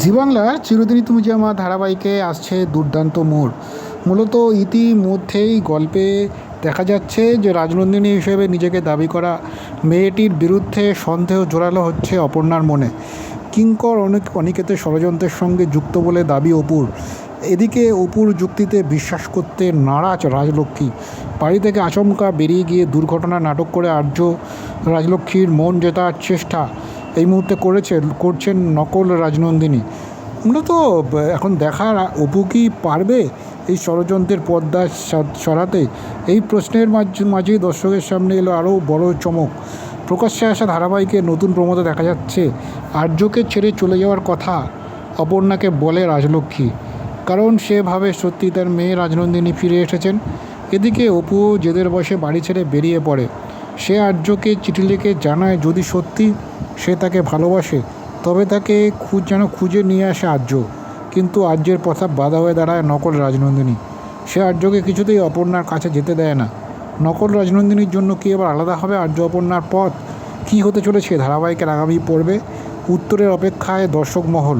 জি বাংলার চিরদিনই তুমি যে আমার ধারাবাহিকে আসছে দুর্দান্ত মোড়। মূলত ইতিমধ্যেই গল্পে দেখা যাচ্ছে যে রাজনন্দিনী হিসেবে নিজেকে দাবি করা মেয়েটির বিরুদ্ধে সন্দেহ জোরালো হচ্ছে অপর্ণার মনে। কিঙ্কর অনিকেতের ষড়যন্ত্রের সঙ্গে যুক্ত বলে দাবি অপুর। এদিকে অপুর যুক্তিতে বিশ্বাস করতে নারাজ রাজলক্ষ্মী। বাড়ি থেকে আচমকা বেরিয়ে গিয়ে দুর্ঘটনা নাটক করে আর্য রাজলক্ষ্মীর মন জেতার চেষ্টা এই মুহূর্তে করছেন নকল রাজনন্দিনী। মূলত এখন দেখার অপু কি পারবে এই ষড়যন্ত্রের পর্দা সরাতে? এই প্রশ্নের মাঝেই দর্শকের সামনে এলো আরও বড় চমক। প্রকাশ্যে আসা ধারাবাহিকে নতুন প্রমোদে দেখা যাচ্ছে আর্যকে ছেড়ে চলে যাওয়ার কথা অপর্ণাকে বলে রাজলক্ষ্মী, কারণ সে ভাবে সত্যি তার মেয়ে রাজনন্দিনী ফিরে এসেছেন। এদিকে অপু জেদের বসে বাড়ি ছেড়ে বেরিয়ে পড়ে। সে আর্যকে চিঠি লিখে জানায় যদি সত্যি সে তাকে ভালোবাসে তবে তাকে যেন খুঁজে নিয়ে আসে আর্য। কিন্তু আর্যের কথা বাধা হয়ে দাঁড়ায় নকল রাজনন্দিনী। সে আর্যকে কিছুতেই অপর্ণার কাছে যেতে দেয় না। নকল রাজনন্দিনীর জন্য কি এবার আলাদা হবে আর্য অপর্ণার পথ? কী হতে চলেছে ধারাবাহিকের আগামী পর্বে? উত্তরের অপেক্ষায় দর্শক মহল।